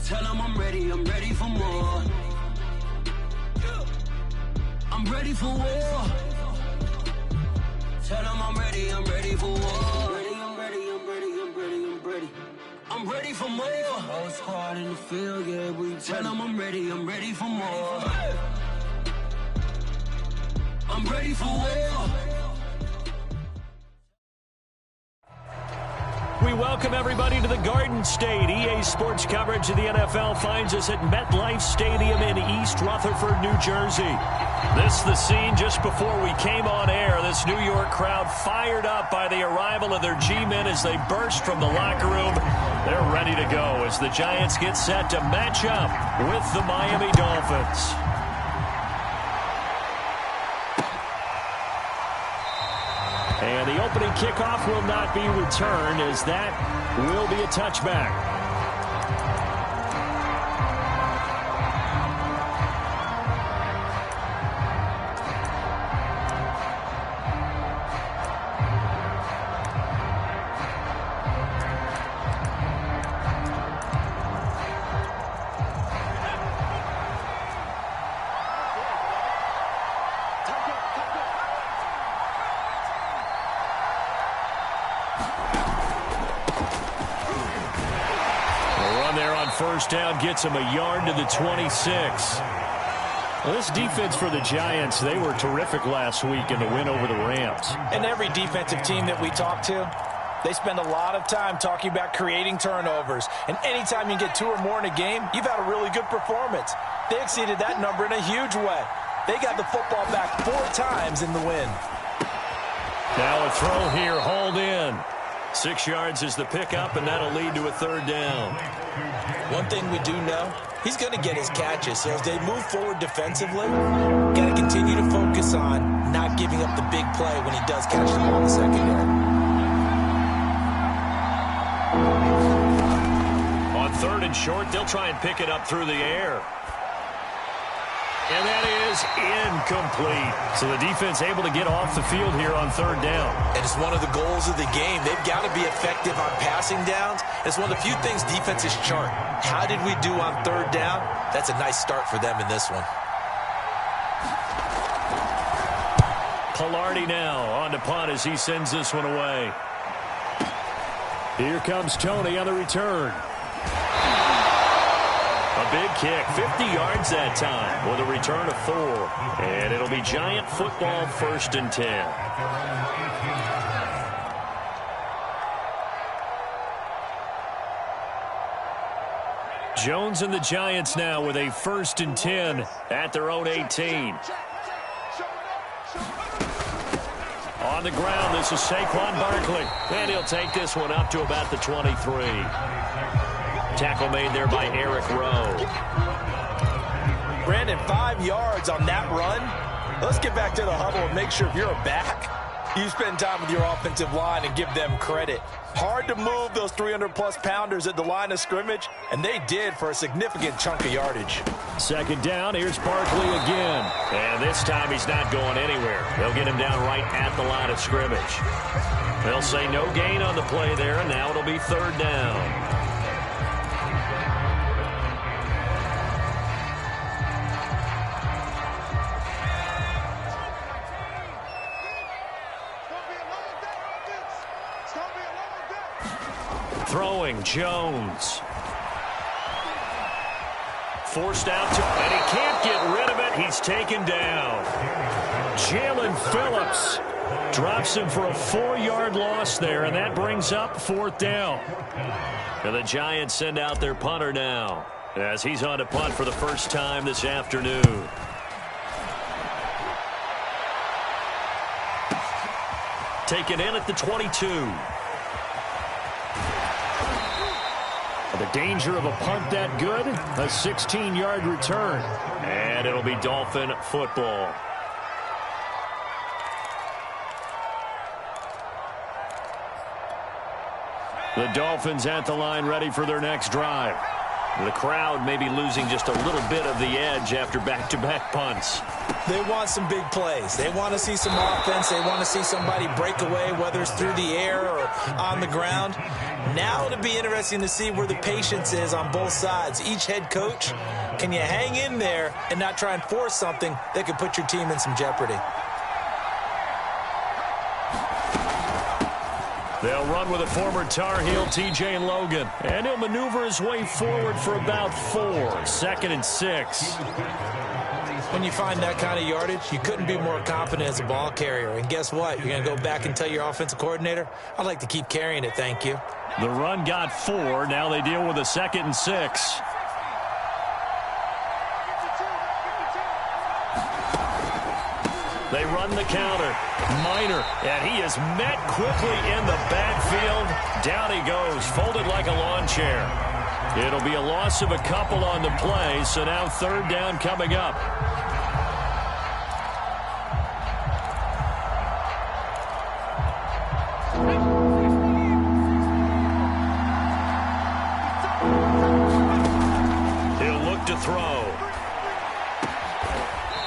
Tell them I'm ready for more. I'm ready for war. Tell them I'm ready for war. I'm ready for more. Whole squad in the field, yeah, we tell them I'm ready for more. I'm ready for war. We welcome everybody to the Garden State. EA Sports coverage of the NFL finds us at MetLife Stadium in East Rutherford, New Jersey. This is the scene just before we came on air. This New York crowd fired up by the arrival of their G-men as they burst from the locker room. They're ready to go as the Giants get set to match up with the Miami Dolphins. And the opening kickoff will not be returned as that will be a touchback. First down gets him a yard to the 26. Well, this defense for the Giants, they were terrific last week in the win over the Rams. And every defensive team that we talk to, they spend a lot of time talking about creating turnovers. And anytime you get 2 or more in a game, you've had a really good performance. They exceeded that number in a huge way. They got the football back 4 times in the win. Now a throw here, hauled in. 6 yards is the pickup, and that'll lead to a third down. One thing we do know, he's going to get his catches. So as they move forward defensively, got to continue to focus on not giving up the big play when he does catch the ball in the secondary. On 3rd and short, they'll try and pick it up through the air. And that is incomplete. So the defense able to get off the field here on 3rd down. And it's one of the goals of the game. They've got to be effective on passing downs. It's one of the few things defenses chart. How did we do on 3rd down? That's a nice start for them in this one. Pilardi now on to punt as he sends this one away. Here comes Tony on the return. A big kick, 50 yards that time with a return of 4. And it'll be Giant football 1st and 10. Jones and the Giants now with a 1st and 10 at their own 18. On the ground, this is Saquon Barkley. And he'll take this one up to about the 23. Tackle made there by Eric Rowe. Brandon, 5 yards on that run. Let's get back to the huddle and make sure if you're a back, you spend time with your offensive line and give them credit. Hard to move those 300-plus pounders at the line of scrimmage, and they did for a significant chunk of yardage. 2nd down, here's Barkley again. And this time he's not going anywhere. They'll get him down right at the line of scrimmage. They'll say no gain on the play there, and now it'll be 3rd down. Throwing, Jones. Forced out to, and he can't get rid of it. He's taken down. Jalen Phillips drops him for a 4-yard loss there, and that brings up 4th down. And the Giants send out their punter now as he's on to punt for the first time this afternoon. Taken in at the 22. The danger of a punt that good, a 16-yard return. And it'll be Dolphin football. The Dolphins at the line ready for their next drive. The crowd may be losing just a little bit of the edge after back-to-back punts. They want some big plays. They want to see some offense. They want to see somebody break away, whether it's through the air or on the ground. Now it'll be interesting to see where the patience is on both sides. Each head coach, can you hang in there and not try and force something that could put your team in some jeopardy? They'll run with a former Tar Heel, T.J. Logan. And he'll maneuver his way forward for about 4. 2nd and 6. When you find that kind of yardage, you couldn't be more confident as a ball carrier. And guess what? You're going to go back and tell your offensive coordinator, I'd like to keep carrying it, thank you. The run got 4. Now they deal with a 2nd and 6. They run the counter. Minor, and he is met quickly in the backfield. Down he goes, folded like a lawn chair. It'll be a loss of a couple on the play, so now 3rd down coming up. He'll look to throw.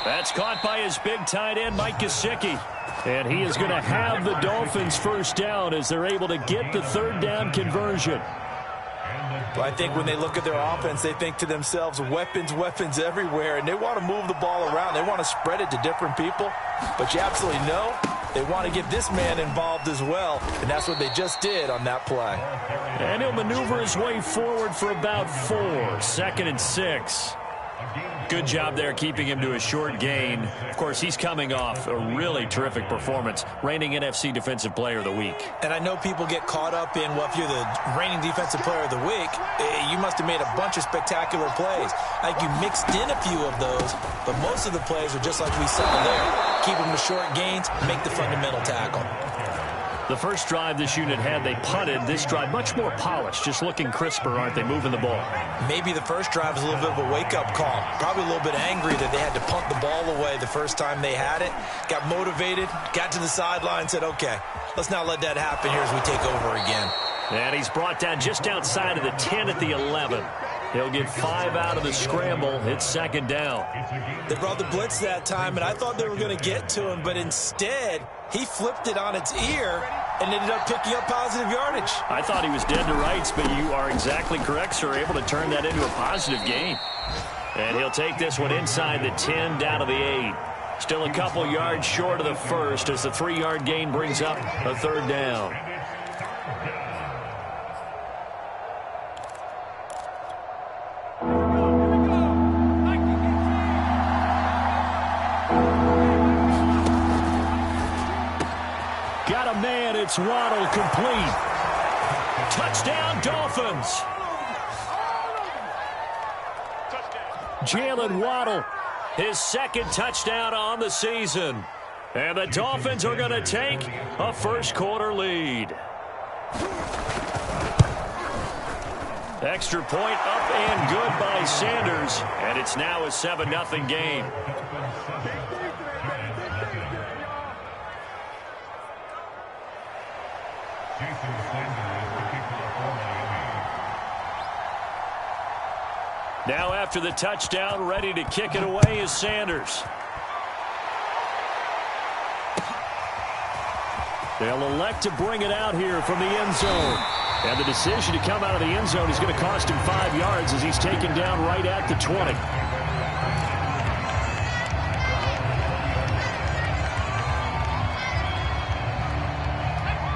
That's caught by his big tight end, Mike Gesicki. And he is going to have the Dolphins 1st down as they're able to get the 3rd down conversion. Well, I think when they look at their offense, they think to themselves, weapons, weapons everywhere, and they want to move the ball around. They want to spread it to different people. But you absolutely know they want to get this man involved as well, and that's what they just did on that play. And he'll maneuver his way forward for about 4. 2nd and 6. Good job there keeping him to a short gain. Of course, he's coming off a really terrific performance, reigning NFC Defensive Player of the Week. And I know people get caught up in, well, if you're the reigning Defensive Player of the Week, you must have made a bunch of spectacular plays. I think you mixed in a few of those, but most of the plays are just like we saw there. Keep them to short gains, make the fundamental tackle. The first drive this unit had, they punted. This drive, much more polished, just looking crisper, aren't they, moving the ball? Maybe the first drive was a little bit of a wake-up call. Probably a little bit angry that they had to punt the ball away the first time they had it. Got motivated, got to the sideline, said, okay, let's not let that happen here as we take over again. And he's brought down just outside of the 10 at the 11. He'll get 5 out of the scramble. It's 2nd down. They brought the blitz that time, and I thought they were going to get to him, but instead he flipped it on its ear and ended up picking up positive yardage. I thought he was dead to rights, but you are exactly correct, sir. Able to turn that into a positive gain. And he'll take this one inside the 10, down to the 8. Still a couple yards short of the first as the 3-yard gain brings up a 3rd down. It's Waddle complete. Touchdown, Dolphins. Jalen Waddle, his 2nd touchdown on the season. And the Dolphins are going to take a first-quarter lead. Extra point up and good by Sanders. And it's now a 7-0 game. Now after the touchdown, ready to kick it away is Sanders. They'll elect to bring it out here from the end zone. And the decision to come out of the end zone is going to cost him 5 yards as he's taken down right at the 20.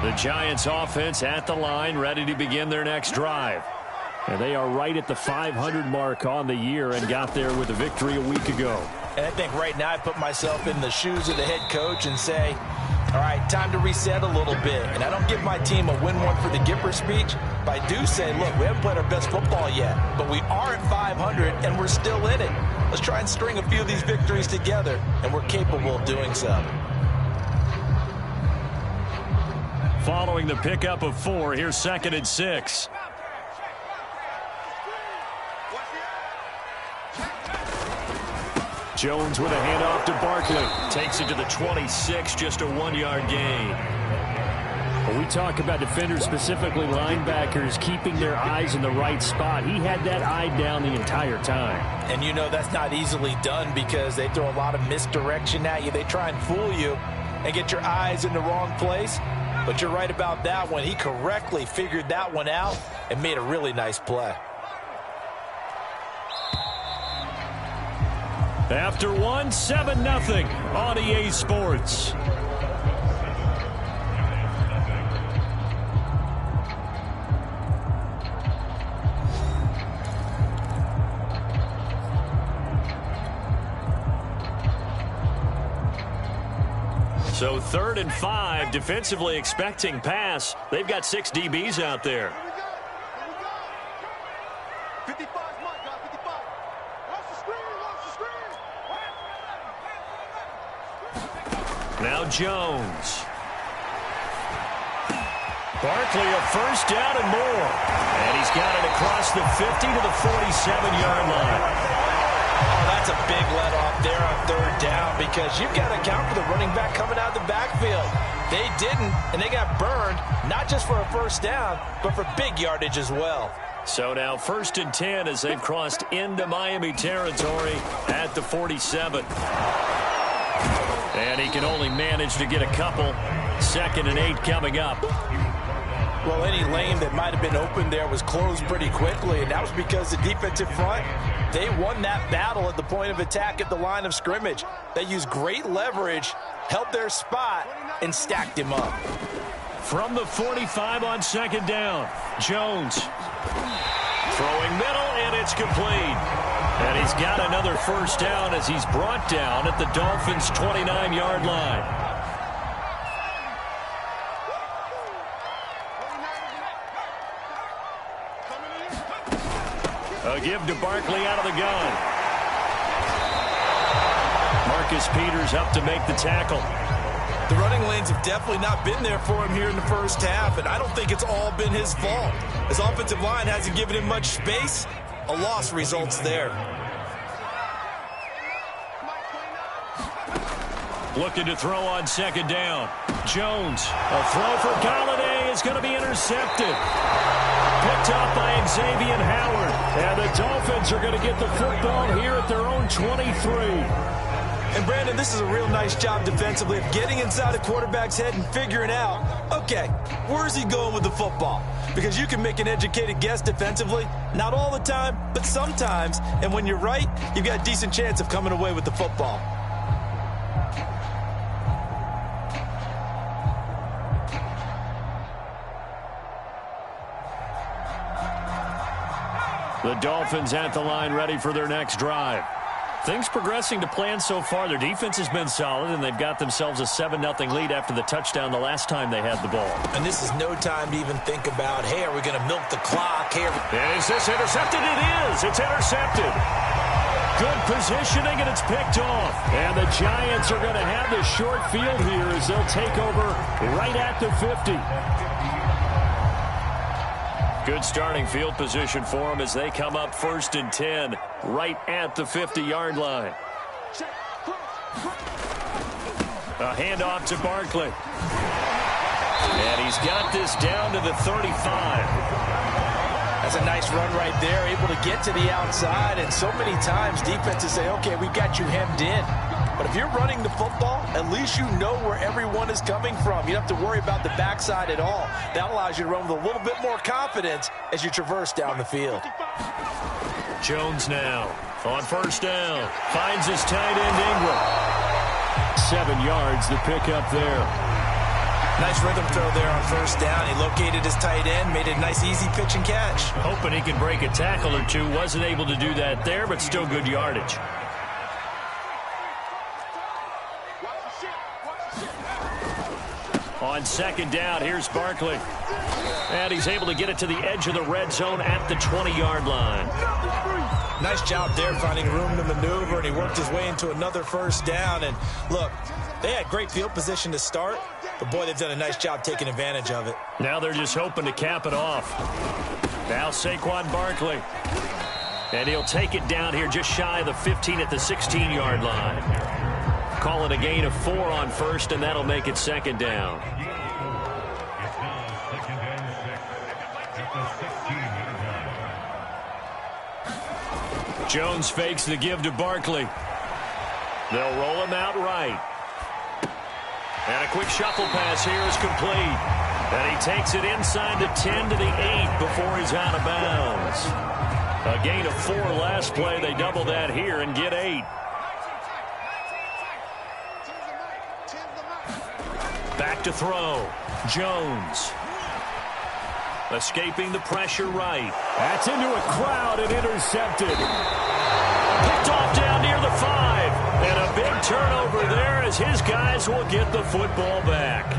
The Giants offense at the line, ready to begin their next drive. And they are right at the 500 mark on the year and got there with a victory a week ago. And I think right now I put myself in the shoes of the head coach and say, all right, time to reset a little bit. And I don't give my team a win one for the Gipper speech, but I do say, look, we haven't played our best football yet, but we are at 500 and we're still in it. Let's try and string a few of these victories together, and we're capable of doing so. Following the pickup of 4, here's 2nd and 6. Jones with a handoff to Barkley. Takes it to the 26, just a 1-yard gain. A We talk about defenders, specifically linebackers, keeping their eyes in the right spot. He had that eye down the entire time. And you know that's not easily done because they throw a lot of misdirection at you. They try and fool you and get your eyes in the wrong place. But you're right about that one. He correctly figured that one out and made a really nice play. After one, 7-0 on EA Sports. So 3rd and 5, defensively expecting pass. They've got 6 DBs out there. Now Jones. Barkley a first down and more. And he's got it across the 50 to the 47-yard line. Oh, that's a big let off there on 3rd down because you've got to account for the running back coming out of the backfield. They didn't, and they got burned, not just for a first down, but for big yardage as well. So now 1st and 10 as they've crossed into Miami territory at the 47. And he can only manage to get a couple. 2nd and 8 coming up. Well, any lane that might have been open there was closed pretty quickly, and that was because the defensive front, they won that battle at the point of attack at the line of scrimmage. They used great leverage, held their spot, and stacked him up. From the 45 on 2nd down, Jones throwing middle, and it's complete. And he's got another first down as he's brought down at the Dolphins' 29-yard line. A give to Barkley out of the gun. Marcus Peters up to make the tackle. The running lanes have definitely not been there for him here in the first half, and I don't think it's all been his fault. His offensive line hasn't given him much space. A loss results there. Looking to throw on 2nd down. Jones, a throw for Galladay is going to be intercepted. Picked up by Xavier Howard. And the Dolphins are going to get the football here at their own 23. And Brandon, this is a real nice job defensively of getting inside a quarterback's head and figuring out, okay, where's he going with the football? Because you can make an educated guess defensively, not all the time, but sometimes. And when you're right, you've got a decent chance of coming away with the football. The Dolphins at the line ready for their next drive. Things progressing to plan so far. Their defense has been solid, and they've got themselves a 7-0 lead after the touchdown the last time they had the ball. And this is no time to even think about, hey, are we going to milk the clock here? Is this intercepted? It is. It's intercepted. Good positioning, and it's picked off. And the Giants are going to have the short field here as they'll take over right at the 50. Good starting field position for them as they come up 1st and 10 right at the 50-yard line. A handoff to Barkley. And he's got this down to the 35. That's a nice run right there, able to get to the outside. And so many times defenses say, okay, we've got you hemmed in. But if you're running the football, at least you know where everyone is coming from. You don't have to worry about the backside at all. That allows you to run with a little bit more confidence as you traverse down the field. Jones now on 1st down. Finds his tight end Ingram. 7 yards the pickup there. Nice rhythm throw there on 1st down. He located his tight end, made a nice easy pitch and catch. Hoping he can break a tackle or two. Wasn't able to do that there, but still good yardage. On 2nd down, here's Barkley. And he's able to get it to the edge of the red zone at the 20-yard line. Nice job there finding room to maneuver, and he worked his way into another 1st down. And look, they had great field position to start, but boy, they've done a nice job taking advantage of it. Now they're just hoping to cap it off. Now Saquon Barkley. And he'll take it down here just shy of the 15 at the 16-yard line. Call it a gain of 4 on 1st, and that'll make it 2nd down. Jones fakes the give to Barkley. They'll roll him out right. And a quick shuffle pass here is complete. And he takes it inside the 10 to the 8 before he's out of bounds. A gain of 4 last play. They double that here and get 8. Back to throw. Jones. Escaping the pressure right. That's into a crowd and intercepted. Picked off down near the 5. And a big turnover there as his guys will get the football back.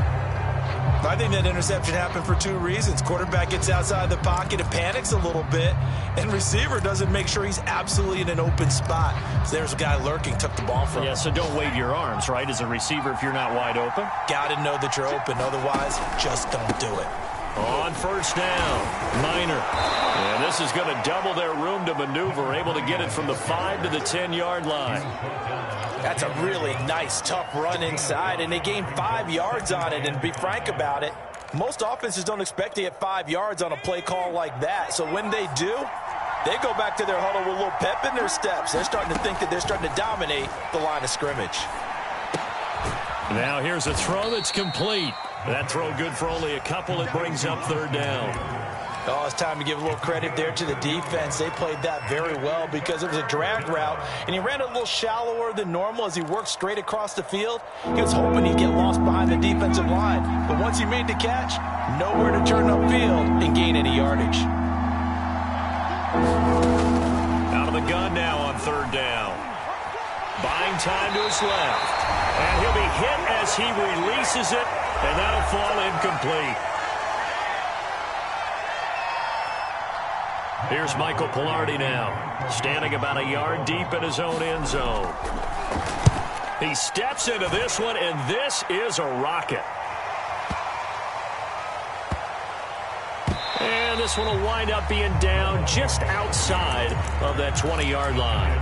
I think that interception happened for 2 reasons. Quarterback gets outside the pocket and panics a little bit, and receiver doesn't make sure he's absolutely in an open spot. So there's a guy lurking, took the ball from him. Yeah, so don't wave your arms, right, as a receiver if you're not wide open. Got to know that you're open. Otherwise, just don't do it. On first down, Minor. And this is going to double their room to maneuver, able to get it from the 5 to the 10-yard line. That's a really nice, tough run inside, and they gained 5 yards on it. And to be frank about it, most offenses don't expect to get 5 yards on a play call like that. So when they do, they go back to their huddle with a little pep in their steps. They're starting to think that they're starting to dominate the line of scrimmage. Now here's a throw that's complete. That throw good for only a couple. It brings up 3rd down. Oh, it's time to give a little credit there to the defense. They played that very well because it was a drag route, and he ran it a little shallower than normal as he worked straight across the field. He was hoping he'd get lost behind the defensive line, but once he made the catch, nowhere to turn upfield and gain any yardage. Out of the gun now on 3rd down. Buying time to his left. And he'll be hit as he releases it, and that'll fall incomplete. Here's Michael Pilardi now, standing about a yard deep in his own end zone. He steps into this one, and this is a rocket. And this one will wind up being down just outside of that 20-yard line.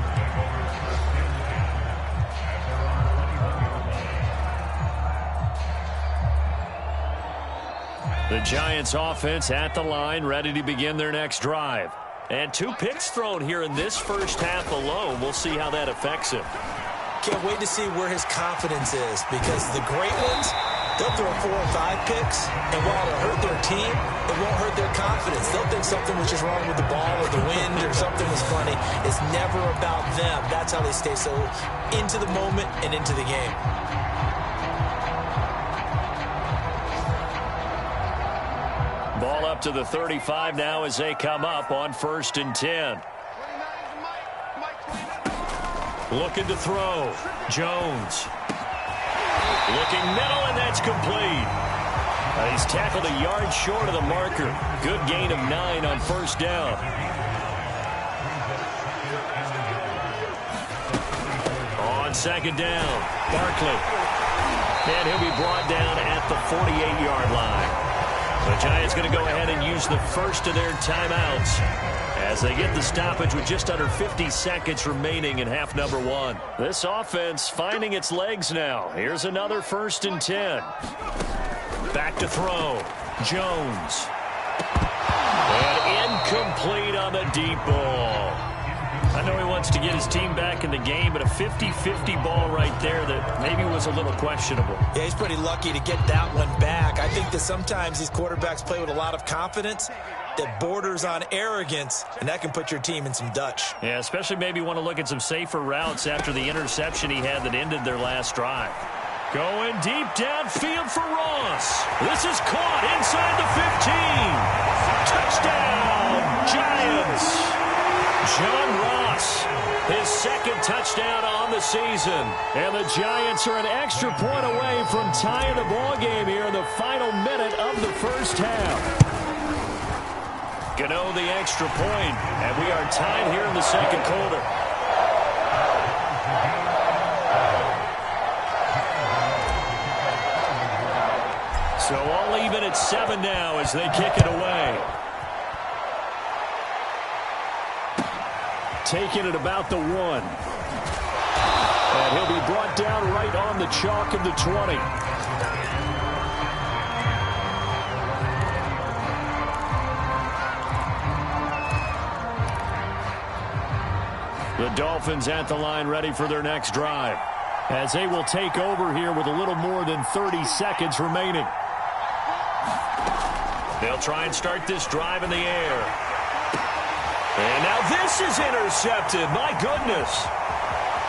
The Giants offense at the line, ready to begin their next drive. And 2 picks thrown here in this first half alone. We'll see how that affects him. Can't wait to see where his confidence is, because the great ones, they'll throw 4 or 5 picks, and while it'll hurt their team, it won't hurt their confidence. They'll think something was just wrong with the ball or the wind or something was funny. It's never about them. That's how they stay so into the moment and into the game. Ball up to the 35 now as they come up on 1st and 10. Looking to throw. Jones. Looking middle, and that's complete. He's tackled a yard short of the marker. Good gain of 9 on 1st down. On 2nd down, Barkley. And he'll be brought down at the 48-yard line. The Giants going to go ahead and use the first of their timeouts as they get the stoppage with just under 50 seconds remaining in half number 1. This offense finding its legs now. Here's another 1st and 10. Back to throw. Jones. And incomplete on the deep ball. I know he wants to get his team back in the game, but a 50-50 ball right there that maybe was a little questionable. Yeah, he's pretty lucky to get that one back. I think that sometimes these quarterbacks play with a lot of confidence that borders on arrogance, and that can put your team in some Dutch. Yeah, especially maybe want to look at some safer routes after the interception he had that ended their last drive. Going deep downfield for Ross. This is caught inside the 15. Touchdown, Giants. John Ross, his 2nd touchdown on the season. And the Giants are an extra point away from tying the ball game here in the final minute of the first half. Gano the extra point, and we are tied here in the 2nd quarter. So all even at 7 now as they kick it away. Taking it about the 1. And he'll be brought down right on the chalk of the 20. The Dolphins at the line ready for their next drive, as they will take over here with a little more than 30 seconds remaining. They'll try and start this drive in the air. And now this is intercepted. My goodness.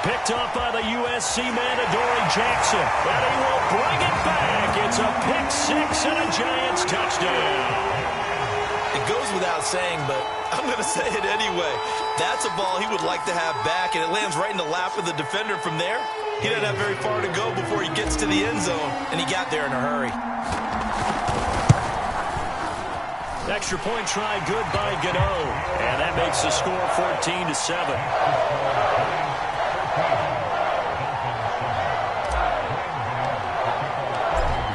Picked up by the USC man, Adoree Jackson. And he will bring it back. It's a pick six and a Giants touchdown. It goes without saying, but I'm going to say it anyway. That's a ball he would like to have back, and it lands right in the lap of the defender from there. He doesn't have very far to go before he gets to the end zone, and he got there in a hurry. Extra point try good by Gano, and that makes the score 14-7.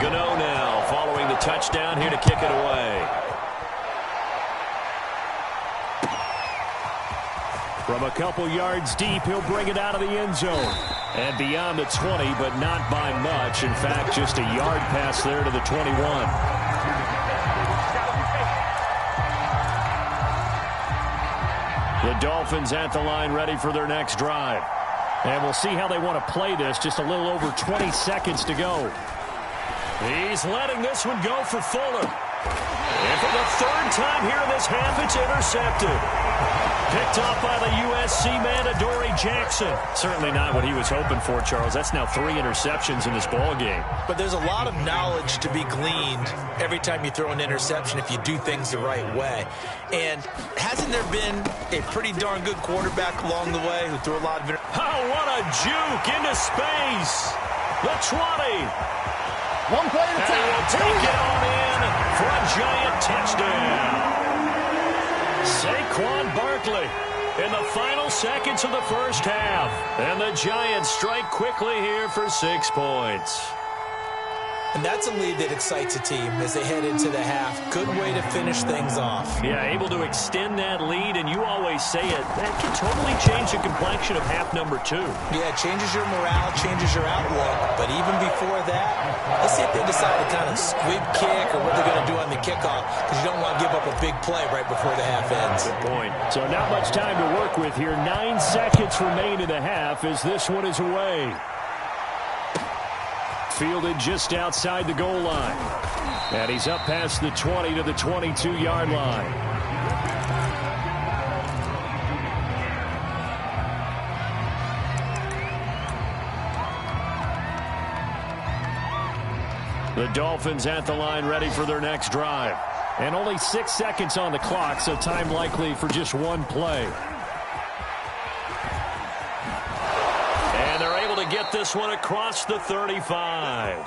Gano now following the touchdown here to kick it away. From a couple yards deep, he'll bring it out of the end zone. And beyond the 20, but not by much. In fact, just a yard pass there to the 21. The Dolphins at the line ready for their next drive. And we'll see how they want to play this. Just a little over 20 seconds to go. He's letting this one go for Fuller. And for the third time here in this half, it's intercepted. Picked off by the USC man, Adoree Jackson. Certainly not what he was hoping for, Charles. That's now 3 interceptions in this ball game. But there's a lot of knowledge to be gleaned every time you throw an interception if you do things the right way. And hasn't there been a pretty darn good quarterback along the way who threw a lot of... Oh, what a juke into space. The 20. One play at a time. And we'll take it on in for a Giant touchdown. Saquon Barkley in the final seconds of the first half. And the Giants strike quickly here for 6 points. And that's a lead that excites a team as they head into the half. Good way to finish things off. Yeah, able to extend that lead, and you always say it, that can totally change the complexion of half number 2. Yeah, it changes your morale, changes your outlook. But even before that, let's see if they decide to kind of squib kick or what they're going to do on the kickoff, because you don't want to give up a big play right before the half ends. Good point. So not much time to work with here. 9 seconds remain in the half as this one is away. Fielded just outside the goal line. And he's up past the 20 to the 22-yard line. The Dolphins at the line ready for their next drive. And only 6 seconds on the clock, so time likely for just one play. To get this one across the 35.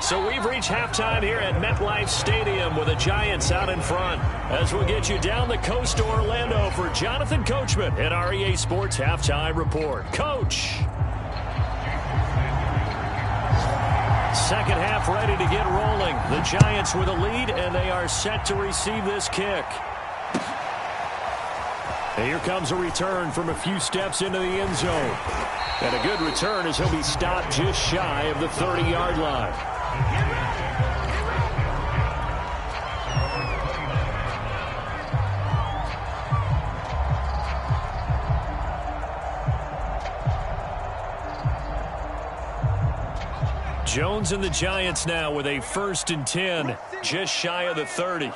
So we've reached halftime here at MetLife Stadium with the Giants out in front. As we'll get you down the coast to Orlando for Jonathan Coachman at our EA Sports Halftime Report. Coach. Second half ready to get rolling. The Giants with a lead, and they are set to receive this kick. And here comes a return from a few steps into the end zone. And a good return as he'll be stopped just shy of the 30-yard line. Jones and the Giants now with a 1st and 10, just shy of the 30.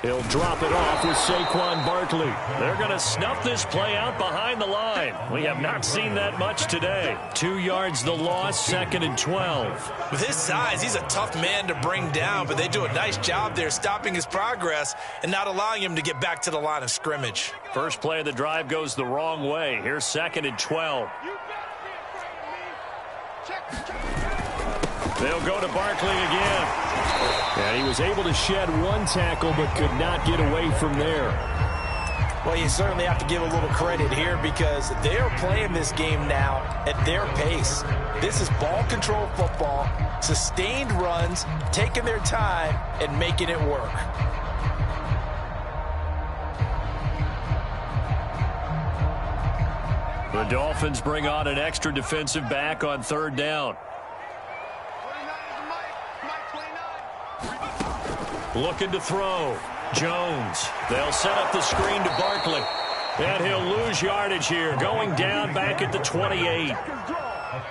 He'll drop it off with Saquon Barkley. They're going to snuff this play out behind the line. We have not seen that much today. 2 yards the loss, 2nd and 12. With his size, he's a tough man to bring down, but they do a nice job there stopping his progress and not allowing him to get back to the line of scrimmage. First play of the drive goes the wrong way. Here's 2nd and 12. They'll go to Barkley again. And he was able to shed 1 tackle but could not get away from there. Well, you certainly have to give a little credit here because they are playing this game now at their pace. This is ball control football, sustained runs, taking their time and making it work. The Dolphins bring on an extra defensive back on 3rd down. Looking to throw. Jones. They'll set up the screen to Barkley. And he'll lose yardage here, going down back at the 28.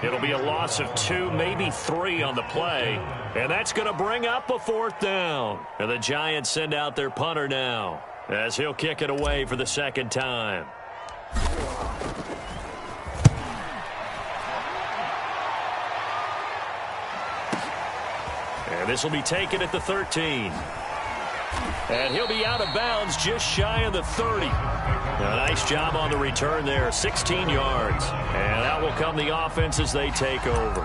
It'll be a loss of 2, maybe 3 on the play. And that's going to bring up a 4th down. And the Giants send out their punter now, as he'll kick it away for the 2nd time. And this will be taken at the 13. And he'll be out of bounds just shy of the 30. A nice job on the return there, 16 yards. And that will come the offense as they take over.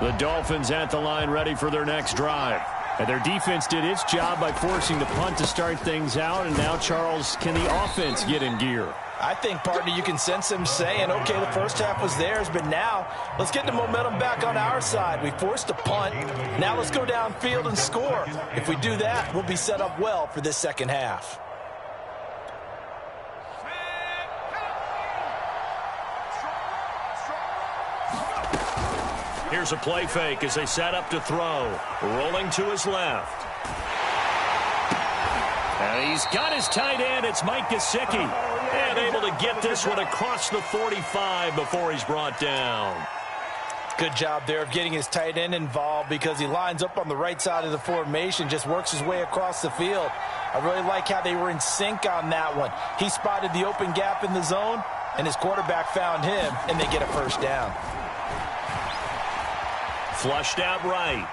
The Dolphins at the line ready for their next drive. And their defense did its job by forcing the punt to start things out. And now, Charles, can the offense get in gear? I think, partner, you can sense him saying, okay, the first half was theirs, but now let's get the momentum back on our side. We forced a punt. Now let's go downfield and score. If we do that, we'll be set up well for this second half. Here's a play fake as they set up to throw. Rolling to his left. And he's got his tight end. It's Mike Gesicki. And able to get this one across the 45 before he's brought down. Good job there of getting his tight end involved because he lines up on the right side of the formation, just works his way across the field. I really like how they were in sync on that one. He spotted the open gap in the zone, and his quarterback found him, and they get a first down. Flushed out right.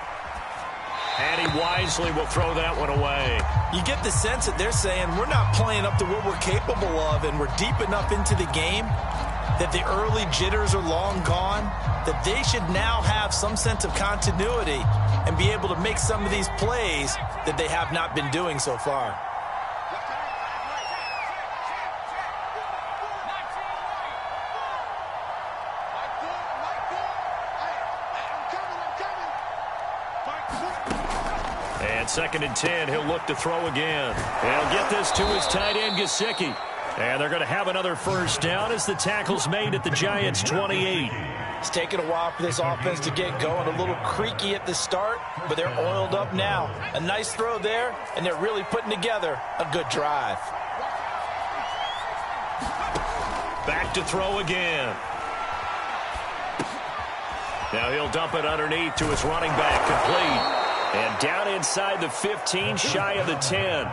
And he wisely will throw that one away. You get the sense that they're saying we're not playing up to what we're capable of, and we're deep enough into the game that the early jitters are long gone, that they should now have some sense of continuity and be able to make some of these plays that they have not been doing so far. And 2nd and 10, he'll look to throw again. He'll get this to his tight end, Gesicki. And they're going to have another first down as the tackle's made at the Giants' 28. It's taken a while for this offense to get going. A little creaky at the start, but they're oiled up now. A nice throw there, and they're really putting together a good drive. Back to throw again. Now he'll dump it underneath to his running back, complete. And down inside the 15, shy of the 10.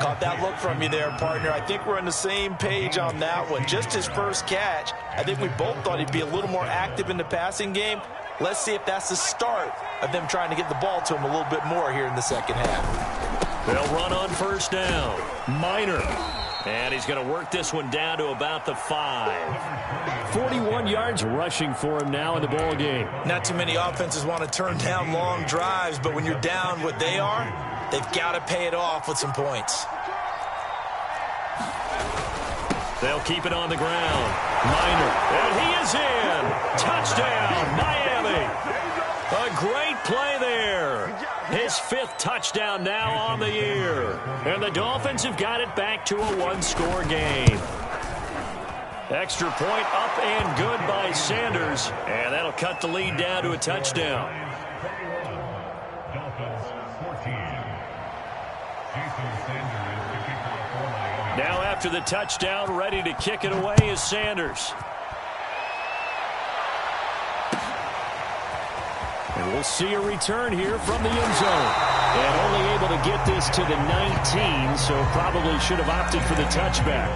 Caught that look from you there, partner. I think we're on the same page on that one. Just his first catch. I think we both thought he'd be a little more active in the passing game. Let's see if that's the start of them trying to get the ball to him a little bit more here in the second half. They'll run on first down. Minor. And he's going to work this one down to about the 5. 41 yards rushing for him now in the ball game. Not too many offenses want to turn down long drives, but when you're down what they are, they've got to pay it off with some points. They'll keep it on the ground. Minor. And he is in. Touchdown, Miami. A great play there. His 5th touchdown now on the year. And the Dolphins have got it back to a 1-score game. Extra point up and good by Sanders. And that'll cut the lead down to a touchdown. Now after the touchdown, ready to kick it away is Sanders. And we'll see a return here from the end zone. And only able to get this to the 19, so probably should have opted for the touchback.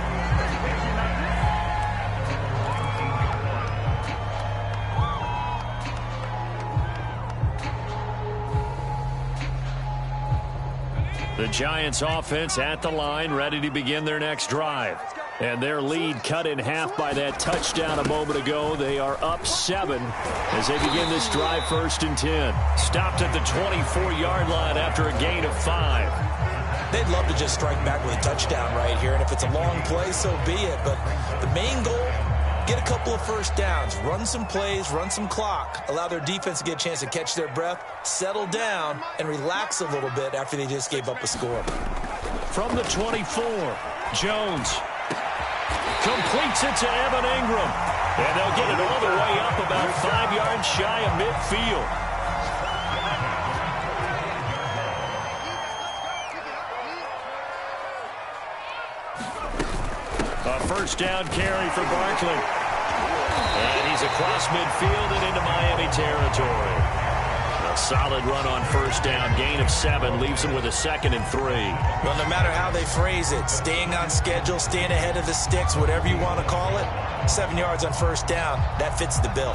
The Giants offense at the line, ready to begin their next drive. And their lead cut in half by that touchdown a moment ago. They are up 7 as they begin this drive 1st and 10. Stopped at the 24-yard line after a gain of 5. They'd love to just strike back with a touchdown right here. And if it's a long play, so be it. But the main goal, get a couple of first downs, run some plays, run some clock, allow their defense to get a chance to catch their breath, settle down, and relax a little bit after they just gave up a score. From the 24, Jones completes it to Evan Ingram. And they'll get it all the way up about 5 yards shy of midfield. A first down carry for Barkley. And he's across midfield and into Miami territory. A solid run on first down. Gain of 7 leaves him with a 2nd and 3. Well, no matter how they phrase it, staying on schedule, staying ahead of the sticks, whatever you want to call it, 7 yards on first down, that fits the bill.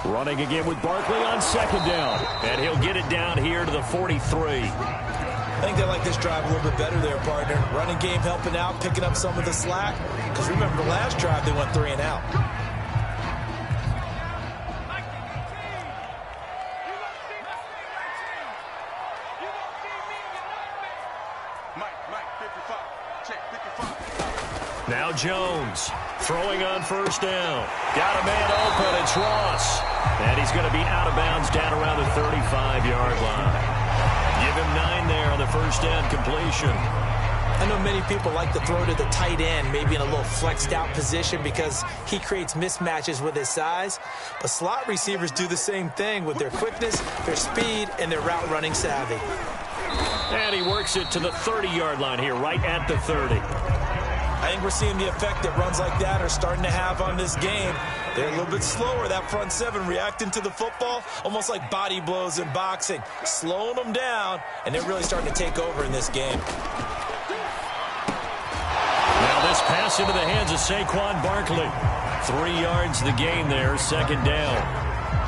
Running again with Barkley on 2nd down. And he'll get it down here to the 43. I think they like this drive a little bit better there, partner. Running game helping out, picking up some of the slack. Because remember, the last drive, they went 3 and out. Now Jones throwing on first down. Got a man open. It's Ross. And he's going to be out of bounds down around the 35-yard line. Give him 9 there on the first down completion. I know many people like to throw to the tight end, maybe in a little flexed out position because he creates mismatches with his size. But slot receivers do the same thing with their quickness, their speed, and their route running savvy. And he works it to the 30-yard line here, right at the 30. I think we're seeing the effect that runs like that are starting to have on this game. They're a little bit slower, that front 7, reacting to the football, almost like body blows in boxing, slowing them down, and they're really starting to take over in this game. Now this pass into the hands of Saquon Barkley. 3 yards the gain there, 2nd down.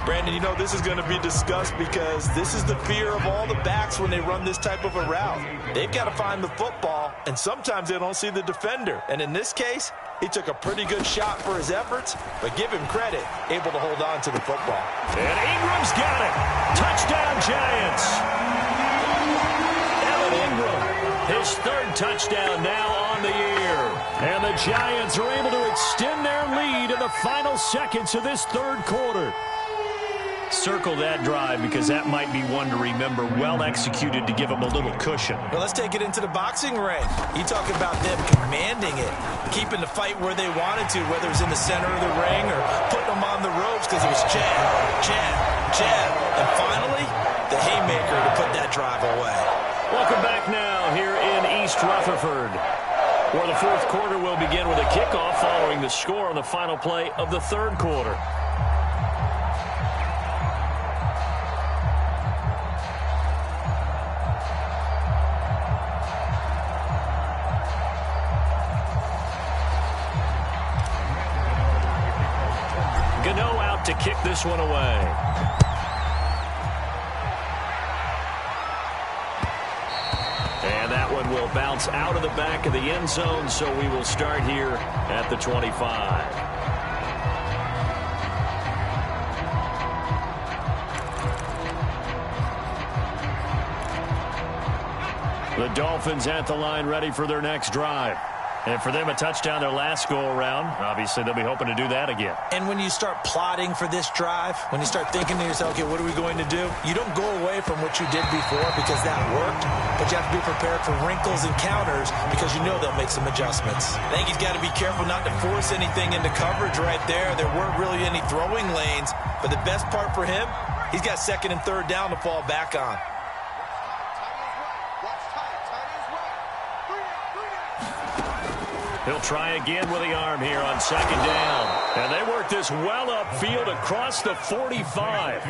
Brandon, you know this is going to be discussed because this is the fear of all the backs when they run this type of a route. They've got to find the football, and sometimes they don't see the defender. And in this case, he took a pretty good shot for his efforts, but give him credit, able to hold on to the football. And Ingram's got it. Touchdown, Giants. Evan Ingram, his 3rd touchdown now on the year. And the Giants are able to extend their lead in the final seconds of this 3rd quarter. Circle that drive because that might be one to remember. Well executed to give them a little cushion. Well, let's take it into the boxing ring. You talk about them commanding it, keeping the fight where they wanted to, whether it was in the center of the ring or putting them on the ropes because it was jab, jab, jab. And finally, the haymaker to put that drive away. Welcome back now here in East Rutherford, where the 4th quarter will begin with a kickoff following the score on the final play of the 3rd quarter. To kick this one away. And that one will bounce out of the back of the end zone, so we will start here at the 25. The Dolphins at the line, ready for their next drive. And for them, a touchdown their last go-around. Obviously, they'll be hoping to do that again. And when you start plotting for this drive, when you start thinking to yourself, okay, what are we going to do? You don't go away from what you did before because that worked, but you have to be prepared for wrinkles and counters because you know they'll make some adjustments. I think he's got to be careful not to force anything into coverage right there. There weren't really any throwing lanes, but the best part for him, he's got 2nd and 3rd down to fall back on. He'll try again with the arm here on 2nd down. And they work this well upfield across the 45.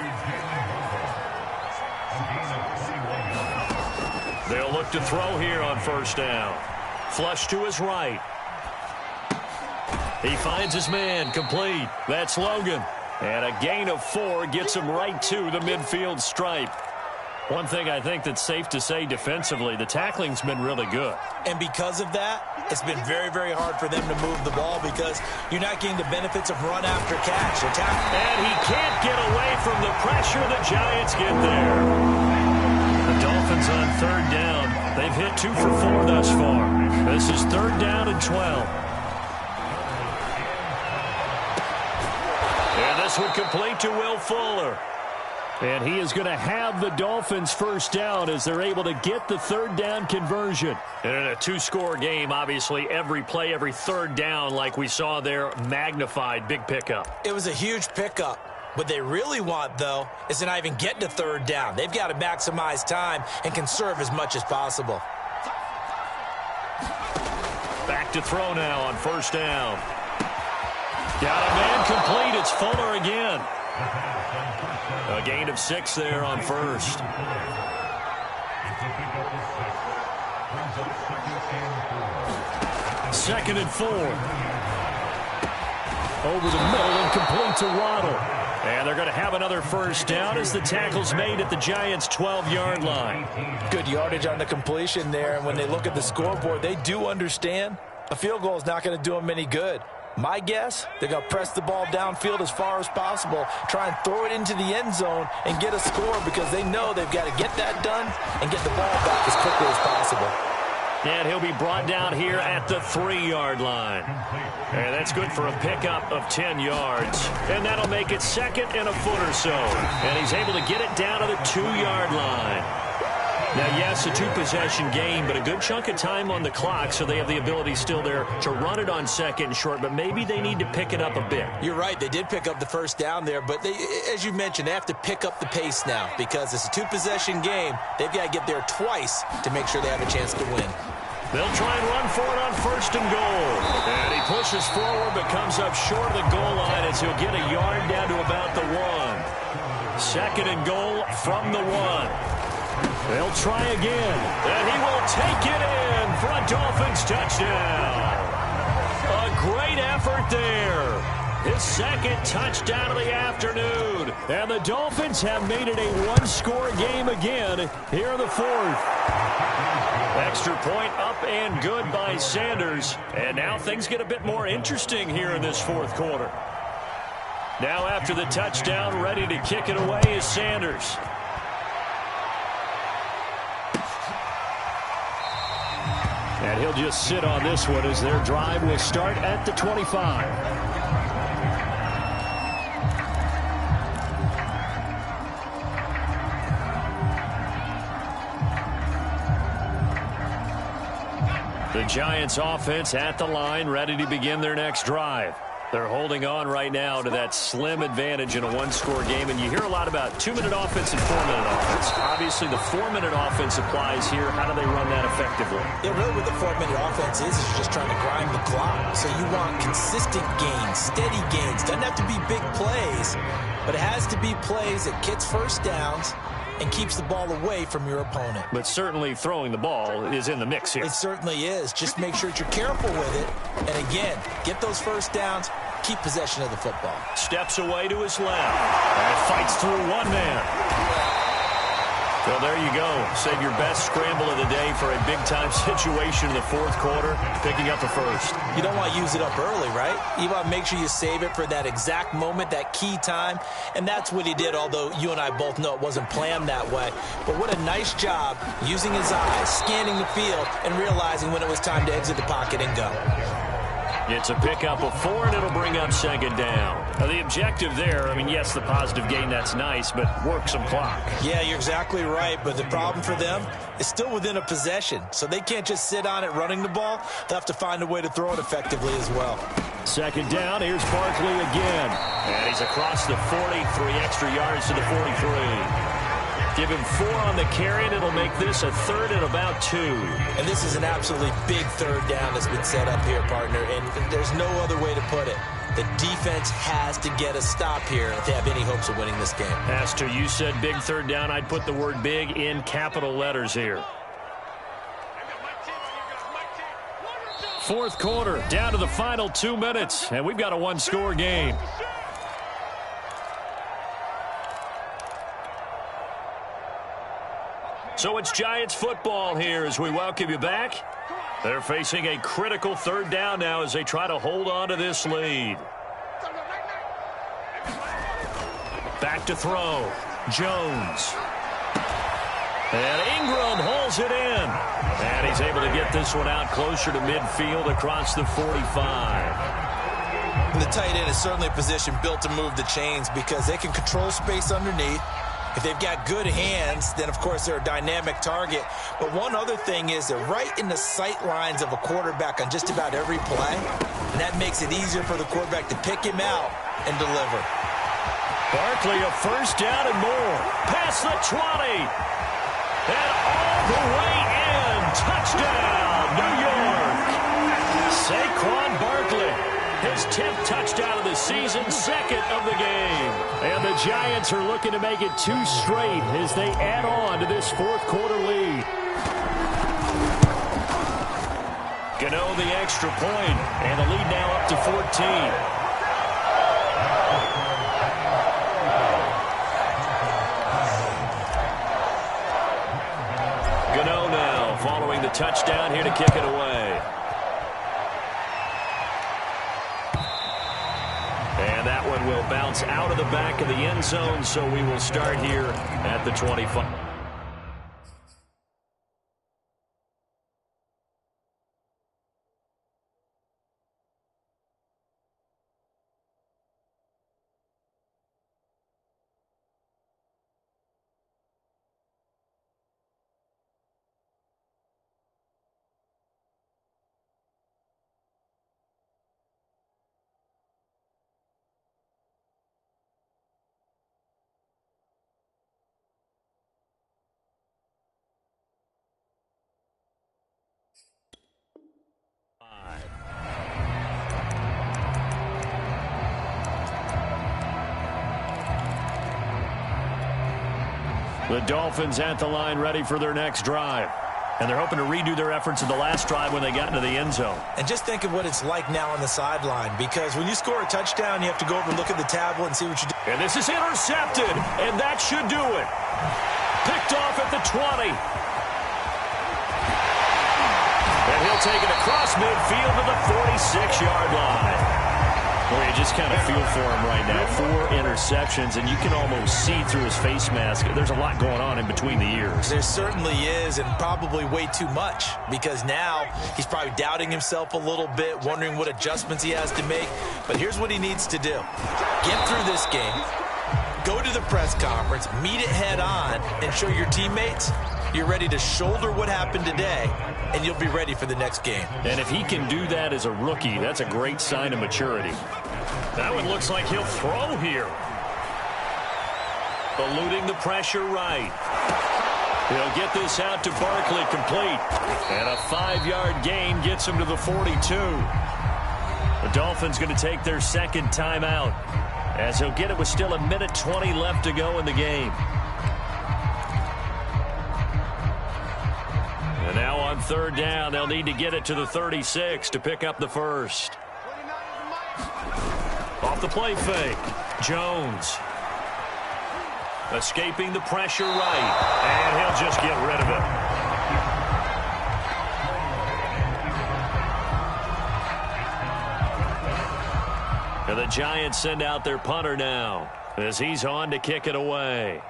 They'll look to throw here on 1st down. Flush to his right. He finds his man, complete. That's Logan. And a gain of 4 gets him right to the midfield stripe. One thing I think that's safe to say defensively, the tackling's been really good. And because of that, it's been very, very hard for them to move the ball because you're not getting the benefits of run after catch. And he can't get away from the pressure. The Giants get there. The Dolphins on 3rd down. They've hit 2 for 4 thus far. This is 3rd down and 12. And this would complete to Will Fuller. And he is going to have the Dolphins 1st down as they're able to get the 3rd down conversion. And in a 2-score game, obviously, every play, every 3rd down, like we saw there, magnified. Big pickup. It was a huge pickup. What they really want, though, is to not even get to third down. They've got to maximize time and conserve as much as possible. Back to throw now on first down. Got a man complete. It's Fuller again. A gain of 6 there on first. Second and 4. Over the middle and complete to Waddle. And they're going to have another first down as the tackle's made at the Giants' 12-yard line. Good yardage on the completion there, and when they look at the scoreboard, they do understand a field goal is not going to do them any good. My guess, they're going to press the ball downfield as far as possible, try and throw it into the end zone and get a score because they know they've got to get that done and get the ball back as quickly as possible. And he'll be brought down here at the 3-yard line. And that's good for a pickup of 10 yards. And that'll make it second and a foot or so. And he's able to get it down to the 2-yard line. Now, yes, a 2-possession game, but a good chunk of time on the clock, so they have the ability still there to run it on second and short, but maybe they need to pick it up a bit. You're right. They did pick up the first down there, but they, as you mentioned, they have to pick up the pace now because it's a 2-possession game. They've got to get there twice to make sure they have a chance to win. They'll try and run for it on first and goal. And he pushes forward but comes up short of the goal line as he'll get a yard down to about the 1. Second and goal from the 1. They'll try again, and he will take it in for a Dolphins touchdown. A great effort there. His second touchdown of the afternoon. And the Dolphins have made it a 1-score game again here in the 4th. Extra point up and good by Sanders. And now things get a bit more interesting here in this 4th quarter. Now after the touchdown, ready to kick it away is Sanders. And he'll just sit on this one as their drive will start at the 25. The Giants offense at the line, ready to begin their next drive. They're holding on right now to that slim advantage in a 1-score game, and you hear a lot about 2-minute offense and 4-minute offense. Obviously, the 4-minute offense applies here. How do they run that effectively? Yeah, really what the 4-minute offense is you're just trying to grind the clock. So you want consistent gains, steady gains. Doesn't have to be big plays, but it has to be plays that gets first downs and keeps the ball away from your opponent. But certainly throwing the ball is in the mix here. It certainly is. Just make sure that you're careful with it. And again, get those first downs, keep possession of the football. Steps away to his left and fights through one man. Well, there you go. Save your best scramble of the day for a big-time situation in the 4th quarter, picking up the first. You don't want to use it up early, right? You want to make sure you save it for that exact moment, that key time, and that's what he did, although you and I both know it wasn't planned that way. But what a nice job using his eyes, scanning the field, and realizing when it was time to exit the pocket and go. It's a pickup of 4, and it'll bring up second down. Now, the objective there, I mean, yes, the positive gain, that's nice, but work some clock. Yeah, you're exactly right, but the problem for them is still within a possession, so they can't just sit on it running the ball. They'll have to find a way to throw it effectively as well. Second down, here's Barkley again. And he's across the 40, 3 extra yards to the 43. Give him 4 on the carry, and it'll make this a 3rd and about 2. And this is an absolutely big 3rd down that's been set up here, partner, and there's no other way to put it. The defense has to get a stop here if they have any hopes of winning this game. As to you said big 3rd down, I'd put the word big in capital letters here. 4th quarter, down to the final 2 minutes, and we've got a 1-score game. So it's Giants football here as we welcome you back. They're facing a critical 3rd down now as they try to hold on to this lead. Back to throw. Jones. And Ingram holds it in. And he's able to get this one out closer to midfield across the 45. The tight end is certainly a position built to move the chains because they can control space underneath. If they've got good hands, then, of course, they're a dynamic target. But one other thing is they're right in the sight lines of a quarterback on just about every play. And that makes it easier for the quarterback to pick him out and deliver. Barkley a first down and more. Past the 20. And all the way in. Touchdown, New York. Saquon Barkley. His 10th touchdown of the season, second of the game. And the Giants are looking to make it 2 straight as they add on to this fourth quarter lead. Gano the extra point, and the lead now up to 14. Gano now following the touchdown here to kick it away. And that one will bounce out of the back of the end zone, so we will start here at the 25. The Dolphins at the line ready for their next drive. And they're hoping to redo their efforts in the last drive when they got into the end zone. And just think of what it's like now on the sideline, because when you score a touchdown, you have to go over and look at the tablet and see what you do. And this is intercepted, and that should do it. Picked off at the 20. And he'll take it across midfield to the 46-yard line. Boy, you just kind of feel for him right now. 4 interceptions, and you can almost see through his face mask. There's a lot going on in between the ears. There certainly is, and probably way too much, because now he's probably doubting himself a little bit, wondering what adjustments he has to make. But here's what he needs to do. Get through this game, go to the press conference, meet it head on, and show your teammates you're ready to shoulder what happened today, and you'll be ready for the next game. And if he can do that as a rookie, that's a great sign of maturity. That one looks like he'll throw here. Eluding the pressure right. He'll get this out to Barkley, complete. And a 5-yard gain gets him to the 42. The Dolphins going to take their second timeout, as he'll get it with still 1:20 left to go in the game. And now on third down, they'll need to get it to the 36 to pick up the first. Off the play fake, Jones. Escaping the pressure right, and he'll just get rid of it. And the Giants send out their punter now, as he's on to kick it away.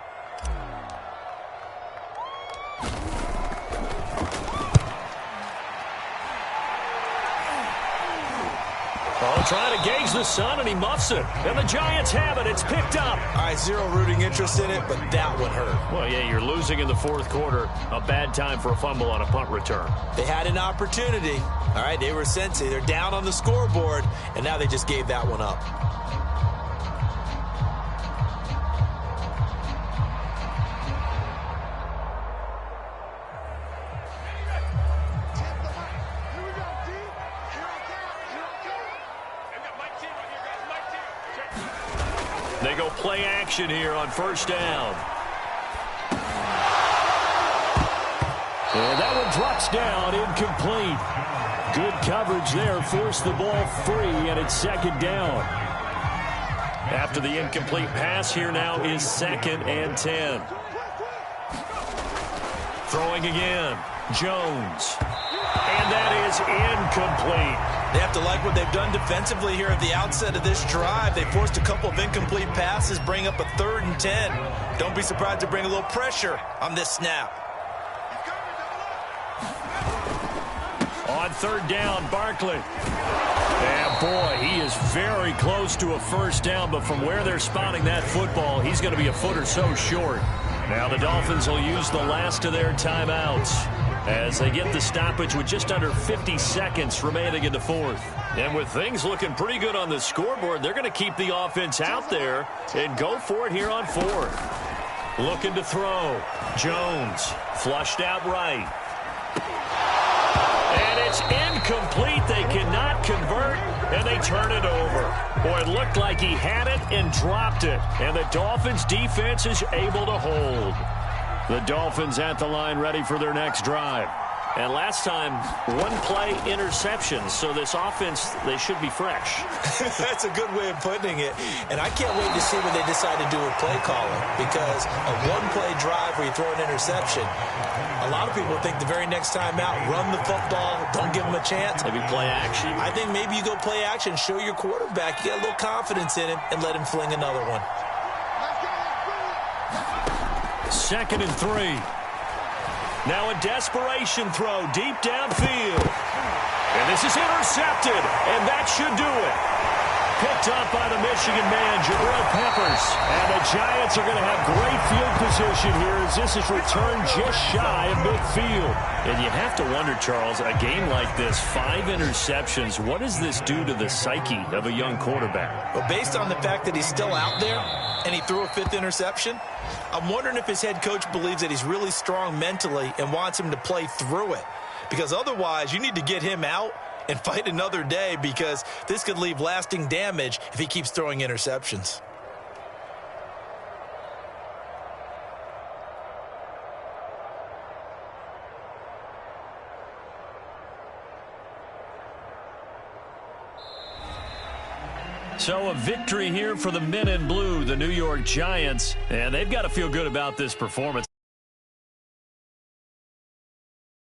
Oh, trying to gauge the sun, and he muffs it. And the Giants have it. It's picked up. All right, zero rooting interest in it, but that one hurt. Well, yeah, you're losing in the fourth quarter. A bad time for a fumble on a punt return. They had an opportunity. All right, they were sensing. They're down on the scoreboard, and now they just gave that one up. They go play action here on first down. And that one drops down, incomplete. Good coverage there, forced the ball free, and it's second down. After the incomplete pass, here now is 2nd and 10. Throwing again, Jones. And that is incomplete. They have to like what they've done defensively here at the outset of this drive. They forced a couple of incomplete passes, bring up a 3rd and 10. Don't be surprised to bring a little pressure on this snap. On third down, Barkley. And boy, he is very close to a first down, but from where they're spotting that football, he's going to be a foot or so short. Now the Dolphins will use the last of their timeouts. as they get the stoppage with just under 50 seconds remaining in the fourth. And with things looking pretty good on the scoreboard, they're going to keep the offense out there and go for it here on fourth. Looking to throw. Jones flushed out right. And it's incomplete. They cannot convert, and they turn it over. Boy, it looked like he had it and dropped it. And the Dolphins' defense is able to hold. The Dolphins at the line ready for their next drive. And last time, one-play interceptions. So this offense, they should be fresh. That's a good way of putting it. And I can't wait to see what they decide to do with play calling. Because a one-play drive where you throw an interception, a lot of people think the very next time out, run the football, don't give them a chance. Maybe play action. I think maybe you go play action, show your quarterback you got a little confidence in him, and let him fling another one. 2nd and 3. Now a desperation throw deep downfield. And this is intercepted, and that should do it. Picked up by the Michigan man, Jabril Peppers. And the Giants are going to have great field position here as this is returned just shy of midfield. And you have to wonder, Charles, a game like this, 5 interceptions, what does this do to the psyche of a young quarterback? Well, based on the fact that he's still out there and he threw a 5th interception, I'm wondering if his head coach believes that he's really strong mentally and wants him to play through it. Because otherwise, you need to get him out and fight another day, because this could leave lasting damage if he keeps throwing interceptions. So a victory here for the men in blue, the New York Giants, and they've got to feel good about this performance.